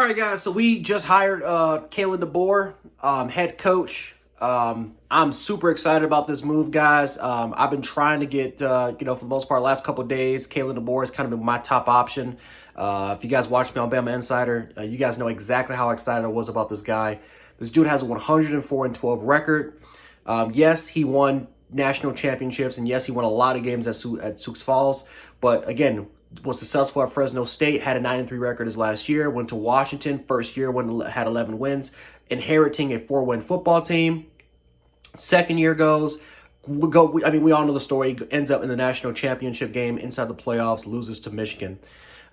All right, guys. So we just hired Kalen Doboer, head coach. I'm super excited about this move, guys. I've been trying to get, for the most part, last couple of days, Kalen Doboer has kind of been my top option. If you guys watch me on Bama Insider, you guys know exactly how excited I was about this guy. This dude has a 104-12 record. Yes, he won national championships, and yes, he won a lot of games at Sioux Falls. But again, was successful at Fresno State, had a 9-3 record his last year, went to Washington, first year had 11 wins, inheriting a 4-win football team. Second year we all know the story, ends up in the national championship game, inside the playoffs, loses to Michigan.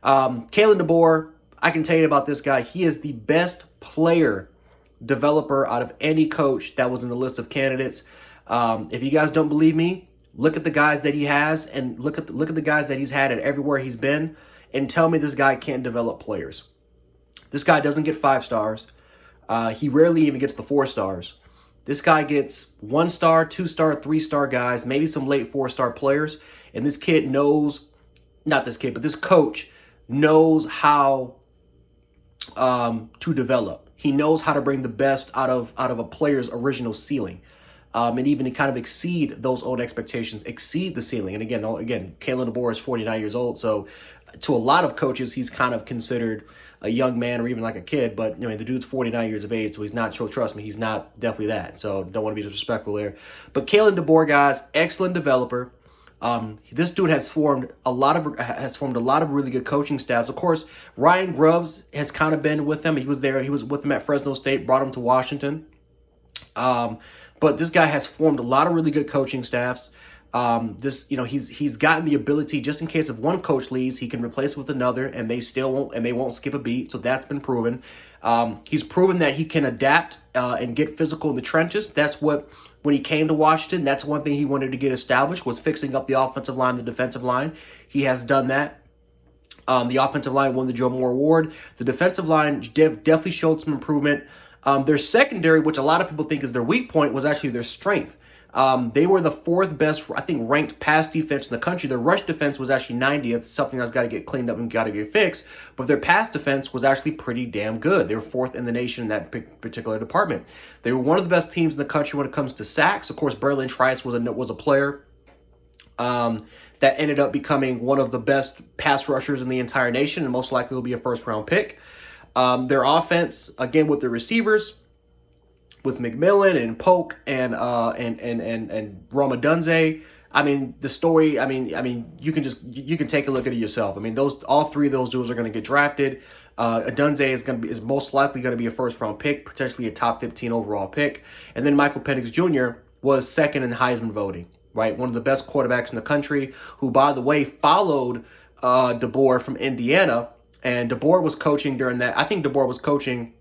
Kalen Doboer, I can tell you about this guy. He is the best player developer out of any coach that was in the list of candidates. If you guys don't believe me, look at the guys that he has and look at the guys that he's had at everywhere he's been and tell me this guy can't develop players. This guy doesn't get 5 stars. He rarely even gets the 4 stars. This guy gets 1-star, 2-star, 3-star guys, maybe some late 4-star players. And this kid knows, not this kid, but this coach knows how to develop. He knows how to bring the best out of a player's original ceiling. And even to kind of exceed those own expectations, exceed the ceiling. And again, Kalen Doboer is 49 years old, so to a lot of coaches, he's kind of considered a young man or even like a kid. But the dude's 49 years of age, so he's not. So trust me, he's not definitely that. So don't want to be disrespectful there. But Kalen Doboer, guys, excellent developer. This dude has formed a lot of really good coaching staffs. Of course, Ryan Grubbs has kind of been with him. He was there. He was with him at Fresno State, brought him to Washington. But this guy has formed a lot of really good coaching staffs. He's gotten the ability, just in case if one coach leaves, he can replace with another, and they won't skip a beat. So that's been proven. He's proven that he can adapt and get physical in the trenches. When he came to Washington, that's one thing he wanted to get established, was fixing up the offensive line, the defensive line. He has done that. The offensive line won the Joe Moore Award. The defensive line definitely showed some improvement. Their secondary, which a lot of people think is their weak point, was actually their strength. They were the 4th best, I think, ranked pass defense in the country. Their rush defense was actually 90th, something that's got to get cleaned up and got to get fixed. But their pass defense was actually pretty damn good. They were 4th in the nation in that particular department. They were one of the best teams in the country when it comes to sacks. Of course, Berlin Trice was a player that ended up becoming one of the best pass rushers in the entire nation, and most likely will be a first-round pick. Their offense, again, with the receivers, with McMillan and Polk and Roma Dunze. I mean, the story. I mean, you can take a look at it yourself. I mean, all 3 of those dudes are going to get drafted. Dunze is most likely going to be a first-round pick, potentially a top 15 overall pick, and then Michael Penix Jr. was 2nd in Heisman voting. Right, one of the best quarterbacks in the country, who, by the way, followed Doboer from Indiana. And Doboer was coaching during that. I think Doboer was coaching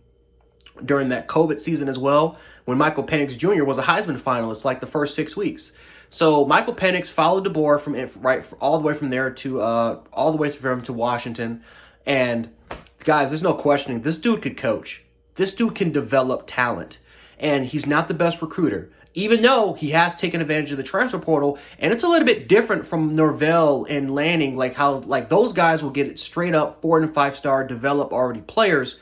during that COVID season as well, when Michael Penix Jr. was a Heisman finalist, like the first 6 weeks. So Michael Penix followed Doboer all the way from there to Washington. And guys, there's no questioning, this dude could coach. This dude can develop talent, and he's not the best recruiter, even though he has taken advantage of the transfer portal. And it's a little bit different from Norvell and Lanning, like how those guys will get straight up 4- and 5-star develop already players.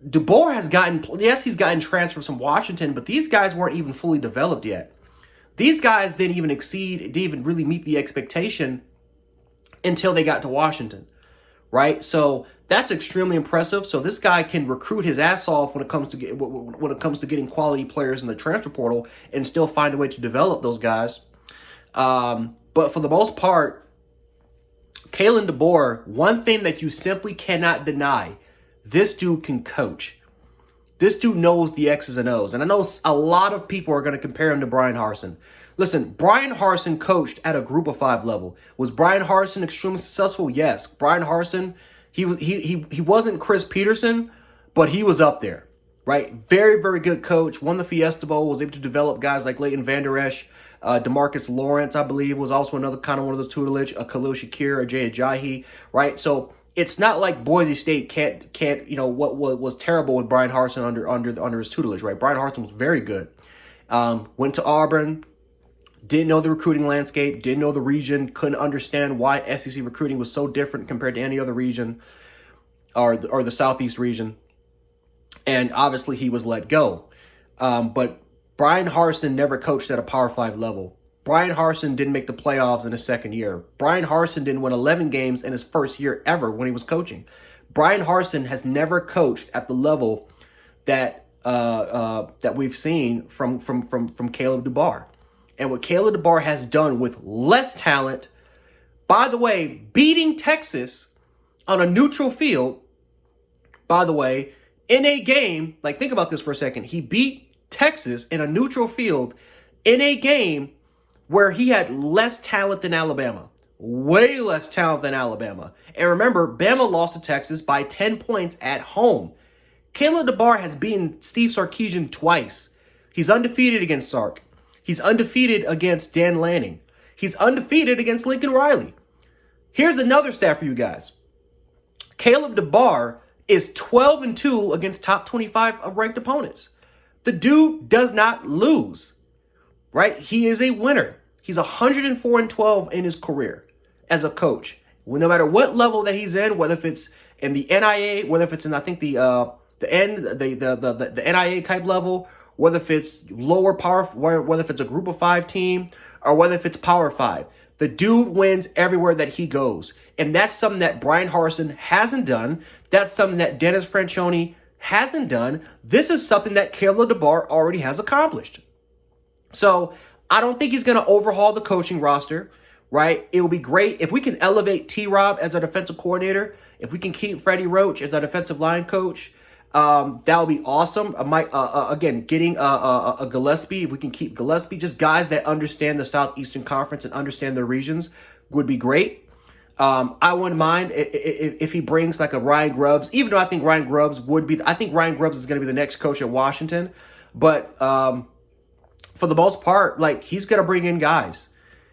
Doboer has he's gotten transfers from Washington, but these guys weren't even fully developed yet. These guys didn't even really meet the expectation until they got to Washington, right? So that's extremely impressive. So this guy can recruit his ass off when it comes to getting quality players in the transfer portal and still find a way to develop those guys. But for the most part, Kalen Doboer, one thing that you simply cannot deny, this dude can coach. This dude knows the X's and O's. And I know a lot of people are going to compare him to Brian Harsin. Listen, Brian Harsin coached at a group of 5 level. Was Brian Harsin extremely successful? Yes. Brian Harsin, he wasn't Chris Peterson, but he was up there, right? Very, very good coach. Won the Fiesta Bowl, was able to develop guys like Leighton Vander Esch. DeMarcus Lawrence, I believe, was also another kind of one of those tutelage. Khalil Shakir or Jay Ajayi, right? So it's not like Boise State can't what was terrible with Brian Harsin under his tutelage, right? Brian Harsin was very good. Went to Auburn, didn't know the recruiting landscape, didn't know the region, couldn't understand why SEC recruiting was so different compared to any other region. or the Southeast region. And obviously he was let go. But Brian Harsin never coached at a Power 5 level. Brian Harsin didn't make the playoffs in his second year. Brian Harsin didn't win 11 games in his first year ever when he was coaching. Brian Harsin has never coached at the level that we've seen from Kalen Doboer. And what Kalen Doboer has done with less talent, by the way, beating Texas on a neutral field, by the way, in a game, like think about this for a second. He beat Texas in a neutral field in a game where he had less talent than Alabama. Way less talent than Alabama. And remember, Bama lost to Texas by 10 points at home. Kalen Doboer has beaten Steve Sarkisian twice. He's undefeated against Sark. He's undefeated against Dan Lanning. He's undefeated against Lincoln Riley. Here's another stat for you guys. Kalen Doboer is 12-2 against top 25 ranked opponents. The dude does not lose, right? He is a winner. He's 104-12 in his career as a coach. Well, no matter what level that he's in, whether if it's in the NIA, whether if it's in the NIA type level, whether if it's lower power, whether if it's a group of 5 team, or whether if it's Power 5. The dude wins everywhere that he goes. And that's something that Brian Harsin hasn't done. That's something that Dennis Franchione hasn't done. This is something that Kalen Doboer already has accomplished. So I don't think he's going to overhaul the coaching roster, right? It would be great if we can elevate T-Rob as our defensive coordinator. If we can keep Freddie Roach as our defensive line coach, that would be awesome. Again, getting a Gillespie, if we can keep Gillespie, just guys that understand the Southeastern Conference and understand their regions would be great. I wouldn't mind if he brings like a Ryan Grubbs, even though I think Ryan Grubbs is going to be the next coach at Washington. But for the most part, like he's going to bring in guys.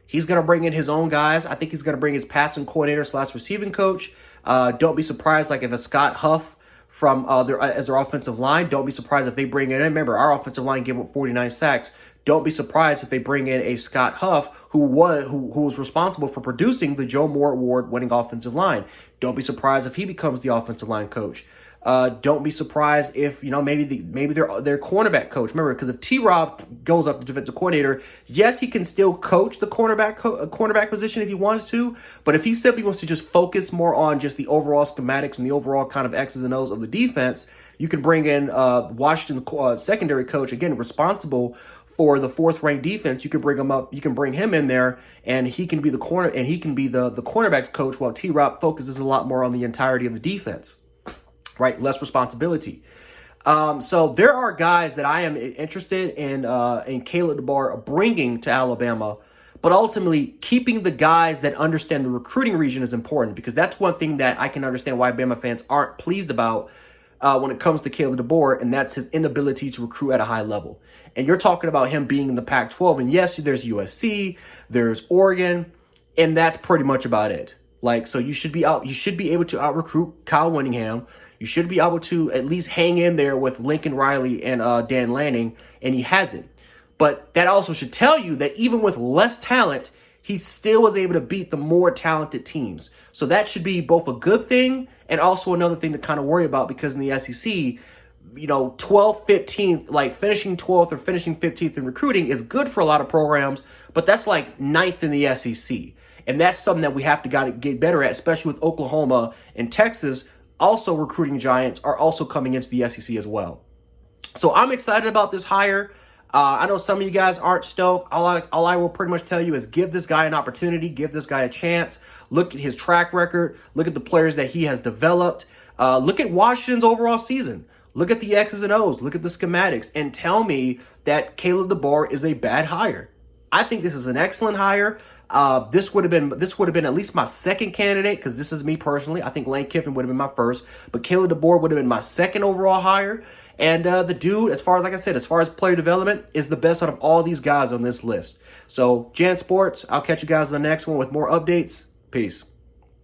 He's going to bring in his own guys. I think he's going to bring his passing coordinator / receiving coach. Don't be surprised, like if a Scott Huff from their offensive line. Don't be surprised if they bring in. Remember, our offensive line gave up 49 sacks. Don't be surprised if they bring in a Scott Huff who was responsible for producing the Joe Moore Award-winning offensive line. Don't be surprised if he becomes the offensive line coach. Don't be surprised if maybe their cornerback coach. Remember, because if T-Rob goes up to defensive coordinator, yes, he can still coach the cornerback position if he wants to. But if he simply wants to just focus more on just the overall schematics and the overall kind of X's and O's of the defense, you can bring in Washington secondary coach, again responsible for the 4th-ranked defense. You can bring him up. You can bring him in there, and he can be the corner, and he can be the cornerbacks coach, while T-Rob focuses a lot more on the entirety of the defense. Right, less responsibility. So there are guys that I am interested in Kalen Doboer bringing to Alabama, but ultimately keeping the guys that understand the recruiting region is important, because that's one thing that I can understand why Bama fans aren't pleased about when it comes to Kalen Doboer, and that's his inability to recruit at a high level. And you're talking about him being in the Pac-12, and yes, there's USC, there's Oregon, and that's pretty much about it. Like, so you should be able to out-recruit Kyle Winningham. You should be able to at least hang in there with Lincoln Riley and Dan Lanning, and he hasn't. But that also should tell you that even with less talent, he still was able to beat the more talented teams. So that should be both a good thing and also another thing to kind of worry about, because in the SEC, 12th, 15th, like finishing 12th or finishing 15th in recruiting is good for a lot of programs, but that's like 9th in the SEC. And that's something that we have to get better at, especially with Oklahoma and Texas also recruiting giants are also coming into the SEC as well. So I'm excited about this hire. I know some of you guys aren't stoked. All I will pretty much tell you is give this guy an opportunity, give this guy a chance. Look at his track record. Look at the players that he has developed. Look at Washington's overall season. Look at the X's and O's. Look at the schematics, and tell me that Kalen Doboer is a bad hire. I think this is an excellent hire. This would have been at least my second candidate, because this is me personally. I think Lane Kiffin would have been my first, but Kalen Doboer would have been my second overall hire. And the dude, as far as player development, is the best out of all these guys on this list. So, Jan Sports, I'll catch you guys on the next one with more updates. Peace.